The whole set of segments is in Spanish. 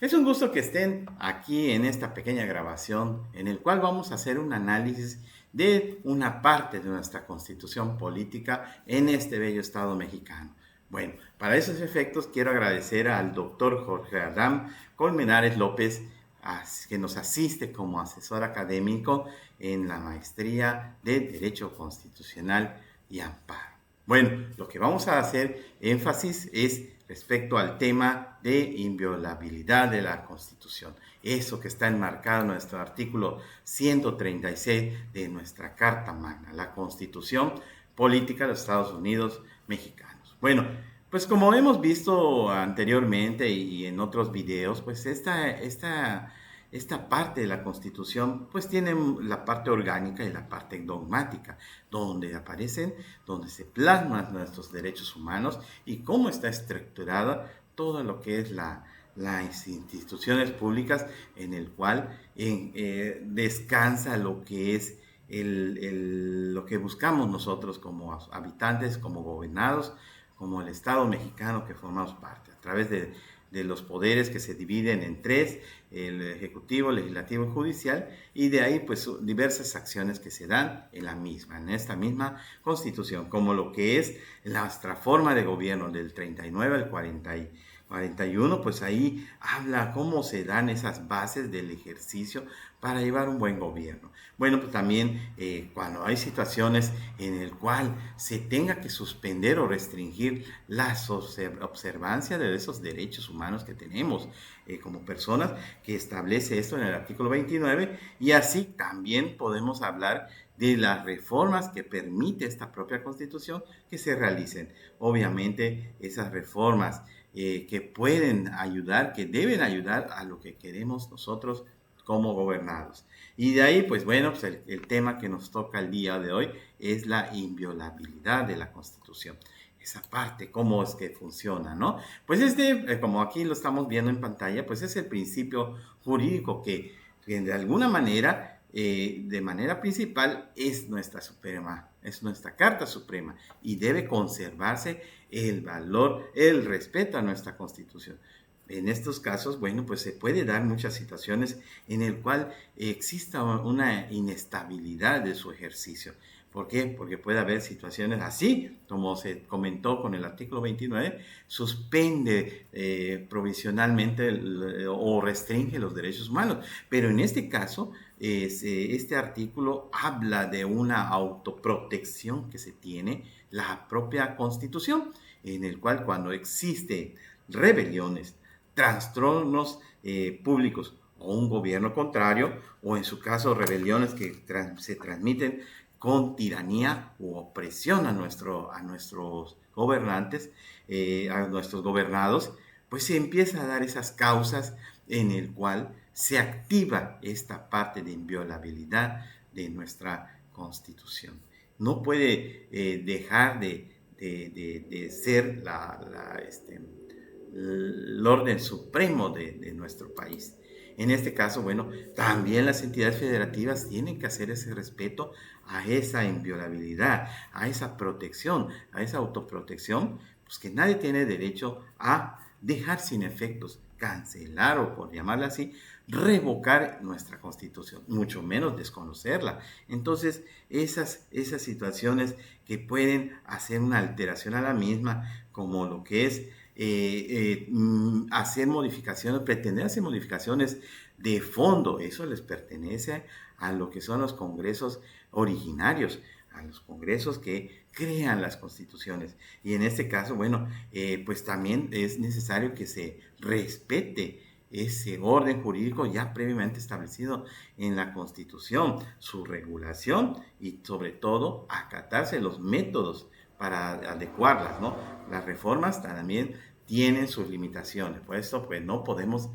Es un gusto que estén aquí en esta pequeña grabación en el cual vamos a hacer un análisis de una parte de nuestra constitución política en este bello estado mexicano. Bueno, para esos efectos quiero agradecer al doctor Jorge Adán Colmenares López, que nos asiste como asesor académico en la maestría de Derecho Constitucional y Amparo. Bueno, lo que vamos a hacer énfasis es respecto al tema de inviolabilidad de la Constitución. Eso que está enmarcado en nuestro artículo 136 de nuestra Carta Magna, la Constitución Política de los Estados Unidos Mexicanos. Bueno, pues como hemos visto anteriormente y en otros videos, pues esta parte de la Constitución pues tiene la parte orgánica y la parte dogmática, donde aparecen, donde se plasman nuestros derechos humanos y cómo está estructurada todo lo que es las instituciones públicas en el cual descansa lo que es lo que buscamos nosotros como habitantes, como gobernados, como el Estado mexicano que formamos parte, a través de los poderes que se dividen en tres, el ejecutivo, legislativo y judicial, y de ahí pues diversas acciones que se dan en esta misma constitución, como lo que es nuestra forma de gobierno del 39 al 41, pues ahí habla cómo se dan esas bases del ejercicio para llevar un buen gobierno. Bueno, pues también cuando hay situaciones en el cual se tenga que suspender o restringir la observancia de esos derechos humanos que tenemos como personas, que establece esto en el artículo 29, y así también podemos hablar de las reformas que permite esta propia Constitución que se realicen. Obviamente esas reformas que pueden ayudar, que deben ayudar a lo que queremos nosotros como gobernados. Y de ahí, pues bueno, pues el tema que nos toca el día de hoy es la inviolabilidad de la Constitución. Esa parte, cómo es que funciona, ¿no? Pues como aquí lo estamos viendo en pantalla, pues es el principio jurídico que de alguna manera, de manera principal, es nuestra suprema, es nuestra Carta Suprema y debe conservarse el valor, el respeto a nuestra Constitución. En estos casos, bueno, pues se puede dar muchas situaciones en el cual exista una inestabilidad de su ejercicio. ¿Por qué? Porque puede haber situaciones así, como se comentó con el artículo 29, suspende provisionalmente o restringe los derechos humanos. Pero en este caso, este artículo habla de una autoprotección que se tiene la propia Constitución, en el cual cuando existe rebeliones, trastornos públicos o un gobierno contrario, o en su caso rebeliones que se transmiten con tiranía u opresión a nuestros gobernantes, a nuestros gobernados, pues se empieza a dar esas causas en el cual se activa esta parte de inviolabilidad de nuestra Constitución. No puede dejar de ser el orden supremo de nuestro país. En este caso, bueno, también las entidades federativas tienen que hacer ese respeto a esa inviolabilidad, a esa protección, a esa autoprotección, pues que nadie tiene derecho a dejar sin efectos, cancelar o, por llamarla así, revocar nuestra Constitución, mucho menos desconocerla. Entonces, esas situaciones que pueden hacer una alteración a la misma, como lo que es hacer modificaciones, pretender hacer modificaciones de fondo, eso les pertenece a lo que son los congresos originarios, a los congresos que crean las constituciones. Y en este caso, bueno, pues también es necesario que se respete ese orden jurídico ya previamente establecido en la Constitución, su regulación y sobre todo acatarse los métodos para adecuarlas, ¿no? Las reformas también tienen sus limitaciones, por eso pues no podemos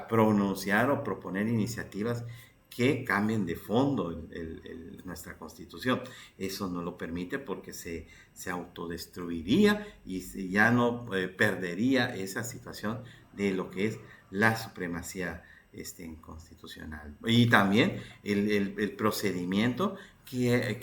pronunciar o proponer iniciativas que cambien de fondo nuestra Constitución. Eso no lo permite porque se autodestruiría y ya no perdería esa situación de lo que es la supremacía constitucional. Y también el procedimiento que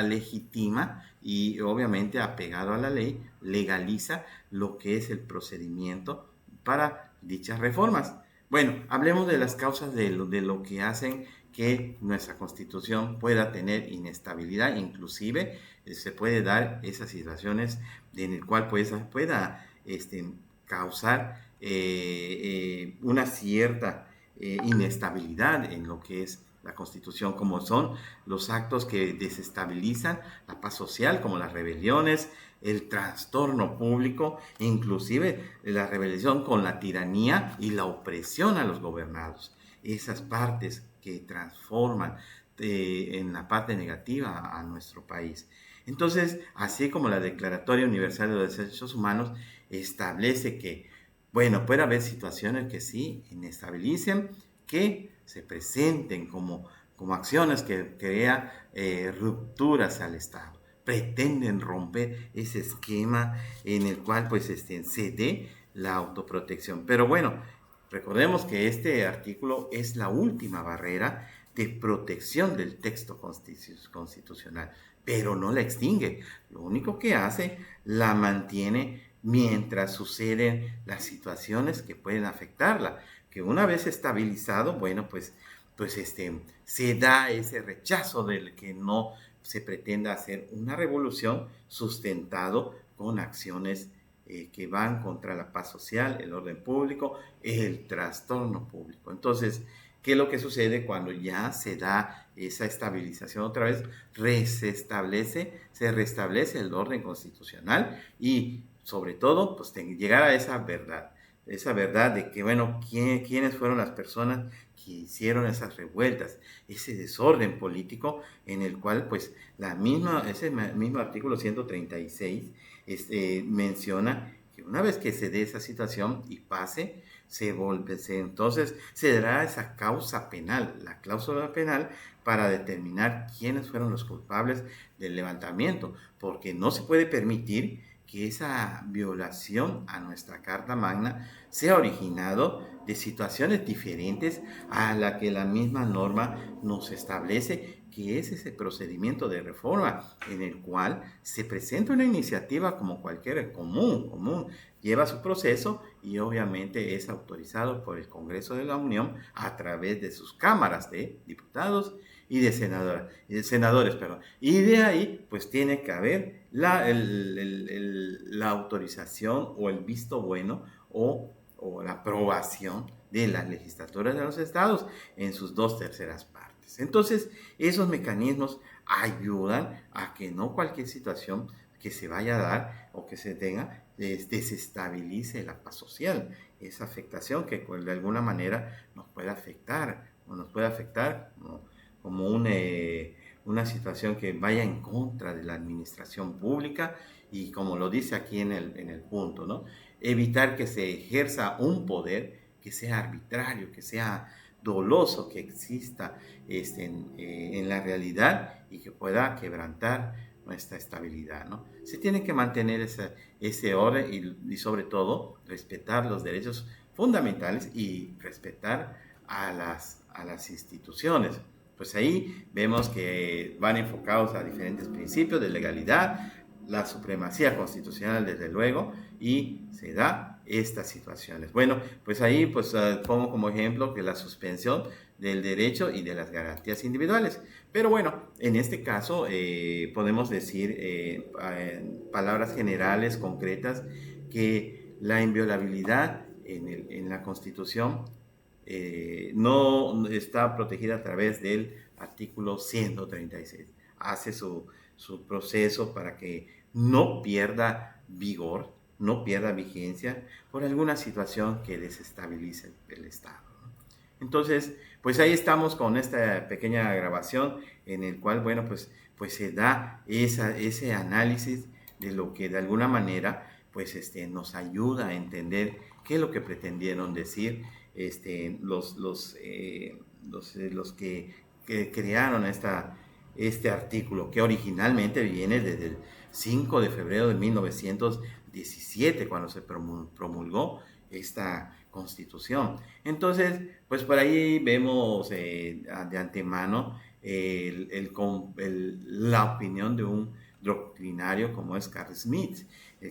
legitima y obviamente apegado a la ley, legaliza lo que es el procedimiento para dichas reformas. Bueno, hablemos de las causas de lo que hacen que nuestra constitución pueda tener inestabilidad, inclusive se puede dar esas situaciones en el cual pues, pueda causar una cierta inestabilidad en lo que es la Constitución, como son los actos que desestabilizan la paz social, como las rebeliones, el trastorno público, inclusive la rebelión con la tiranía y la opresión a los gobernados. Esas partes que transforman en la parte negativa a nuestro país. Entonces, así como la Declaratoria Universal de los Derechos Humanos establece que, bueno, puede haber situaciones que sí inestabilicen, que se presenten como acciones que crean rupturas al Estado. Pretenden romper ese esquema en el cual pues se dé la autoprotección. Pero bueno, recordemos que este artículo es la última barrera de protección del texto constitucional, pero no la extingue. Lo único que hace, la mantiene mientras suceden las situaciones que pueden afectarla, que una vez estabilizado, bueno, pues se da ese rechazo del que no se pretenda hacer una revolución sustentado con acciones que van contra la paz social, el orden público, el trastorno público. Entonces, ¿qué es lo que sucede cuando ya se da esa estabilización otra vez? Se restablece el orden constitucional y sobre todo, pues llegar a esa verdad de que, bueno, quiénes fueron las personas que hicieron esas revueltas, ese desorden político en el cual, pues, ese mismo artículo 136 menciona que una vez que se dé esa situación y pase, entonces se dará esa causa penal, la cláusula penal, para determinar quiénes fueron los culpables del levantamiento, porque no se puede permitir que esa violación a nuestra Carta Magna sea originado de situaciones diferentes a la que la misma norma nos establece, que es ese procedimiento de reforma en el cual se presenta una iniciativa como cualquier común, lleva su proceso y obviamente es autorizado por el Congreso de la Unión a través de sus cámaras de diputados y de senadores, perdón. Y de ahí, pues tiene que haber la autorización o el visto bueno o la aprobación de las legislaturas de los estados en sus 2/3 partes. Entonces, esos mecanismos ayudan a que no cualquier situación que se vaya a dar o que se tenga desestabilice la paz social, esa afectación que pues, de alguna manera nos puede afectar como una situación que vaya en contra de la administración pública y como lo dice aquí en el punto, ¿no? Evitar que se ejerza un poder que sea arbitrario, que sea doloso, que exista en la realidad y que pueda quebrantar nuestra estabilidad, ¿no? Se tiene que mantener ese orden y sobre todo respetar los derechos fundamentales y respetar a las instituciones. Pues ahí vemos que van enfocados a diferentes principios de legalidad, la supremacía constitucional desde luego, y se da estas situaciones. Bueno, pues ahí pues pongo como ejemplo que la suspensión del derecho y de las garantías individuales. Pero bueno, en este caso podemos decir en palabras generales, concretas, que la inviolabilidad en la Constitución no está protegida a través del artículo 136. Hace su proceso para que no pierda vigor, no pierda vigencia por alguna situación que desestabilice el Estado. Entonces, pues ahí estamos con esta pequeña grabación en el cual, bueno, pues se da ese análisis de lo que de alguna manera, pues nos ayuda a entender qué es lo que pretendieron decir los que crearon este artículo, que originalmente viene desde el 5 de febrero de 1917, cuando se promulgó esta constitución. Entonces, pues por ahí vemos de antemano la opinión de un doctrinario como es Carl Smith,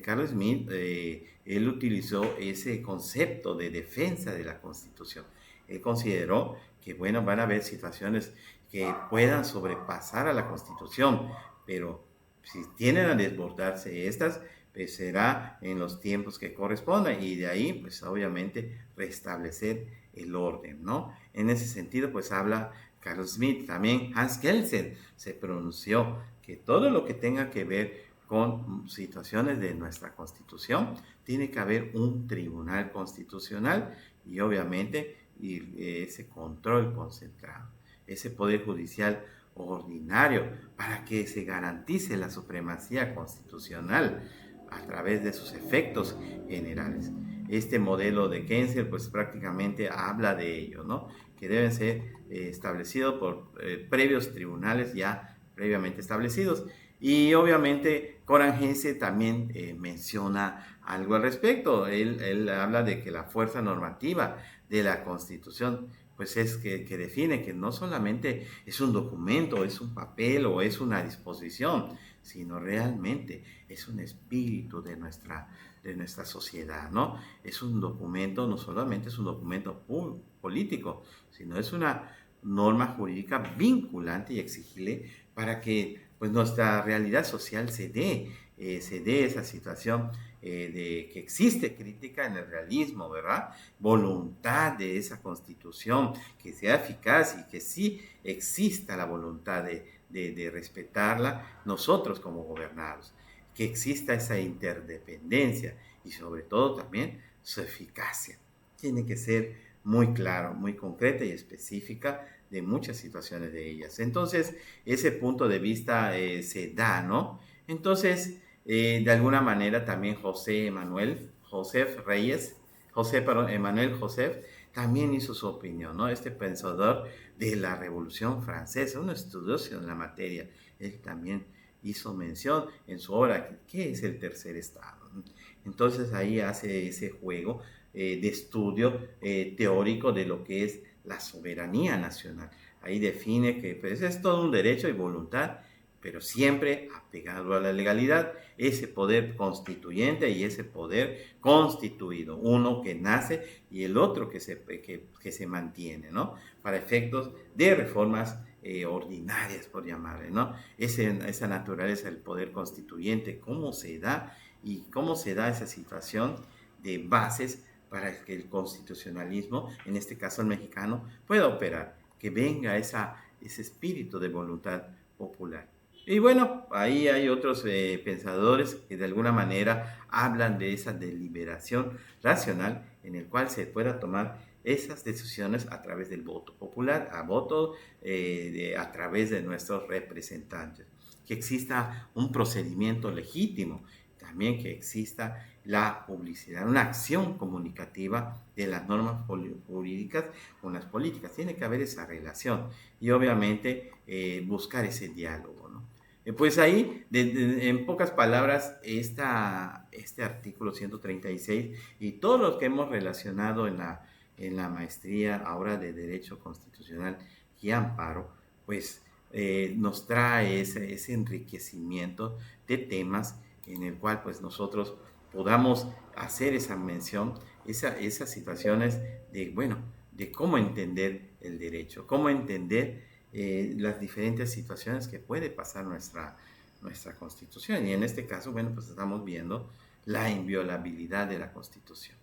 Carl Smith, él utilizó ese concepto de defensa de la Constitución. Él consideró que, bueno, van a haber situaciones que puedan sobrepasar a la Constitución, pero si tienen a desbordarse estas, pues será en los tiempos que correspondan y de ahí, pues obviamente, restablecer el orden, ¿no? En ese sentido, pues habla Carl Smith. También Hans Kelsen se pronunció que todo lo que tenga que ver con situaciones de nuestra Constitución, tiene que haber un tribunal constitucional y obviamente ese control concentrado, ese poder judicial ordinario para que se garantice la supremacía constitucional a través de sus efectos generales. Este modelo de Kelsen pues prácticamente habla de ello, ¿no? Que deben ser establecidos por previos tribunales ya previamente establecidos. Y obviamente Coran Hesse también menciona algo al respecto. Él habla de que la fuerza normativa de la Constitución pues es que define que no solamente es un documento, es un papel o es una disposición, sino realmente es un espíritu de nuestra sociedad, ¿no? Es un documento, no solamente es un documento político, sino es una norma jurídica vinculante y exigible para que pues nuestra realidad social se dé esa situación de que existe crítica en el realismo, ¿verdad? Voluntad de esa constitución, que sea eficaz y que sí exista la voluntad de respetarla nosotros como gobernados, que exista esa interdependencia y sobre todo también su eficacia. Tiene que ser muy claro, muy concreta y específica de muchas situaciones de ellas. Entonces, ese punto de vista se da, ¿no? Entonces, de alguna manera también Emanuel Joseph, también hizo su opinión, ¿no? Este pensador de la Revolución Francesa, un estudioso en la materia, él también hizo mención en su obra, ¿qué es el tercer estado? Entonces ahí hace ese juego de estudio teórico de lo que es la soberanía nacional. Ahí define que pues, es todo un derecho y voluntad, pero siempre apegado a la legalidad, ese poder constituyente y ese poder constituido, uno que nace y el otro que se mantiene, ¿no? Para efectos de reformas ordinarias, por llamarle, ¿no? Esa naturaleza del poder constituyente, cómo se da y cómo se da esa situación de bases para que el constitucionalismo, en este caso el mexicano, pueda operar, que venga ese espíritu de voluntad popular. Y bueno, ahí hay otros pensadores que de alguna manera hablan de esa deliberación racional en el cual se pueda tomar esas decisiones a través del voto popular, a través de nuestros representantes. Que exista un procedimiento legítimo, también que exista la publicidad, una acción comunicativa de las normas jurídicas con las políticas. Tiene que haber esa relación y obviamente buscar ese diálogo, ¿no? Pues ahí, en pocas palabras, este artículo 136 y todos los que hemos relacionado en la maestría ahora de Derecho Constitucional y Amparo, pues nos trae ese enriquecimiento de temas en el cual pues nosotros podamos hacer esa mención, esas situaciones de, bueno, de cómo entender el derecho, cómo entender las diferentes situaciones que puede pasar nuestra Constitución. Y en este caso, bueno, pues estamos viendo la inviolabilidad de la Constitución.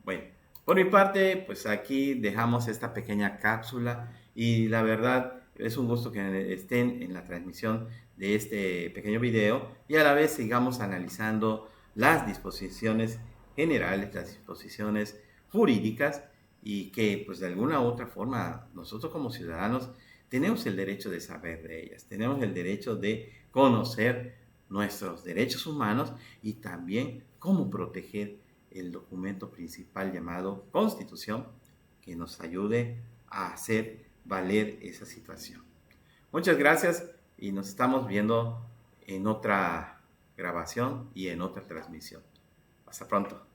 Bueno, por mi parte, pues aquí dejamos esta pequeña cápsula y la verdad es un gusto que estén en la transmisión de este pequeño video y a la vez sigamos analizando las disposiciones generales, las disposiciones jurídicas y que pues de alguna u otra forma nosotros como ciudadanos tenemos el derecho de saber de ellas, tenemos el derecho de conocer nuestros derechos humanos y también cómo proteger el documento principal llamado Constitución que nos ayude a hacer valer esa situación. Muchas gracias y nos estamos viendo en otra grabación y en otra transmisión. Hasta pronto.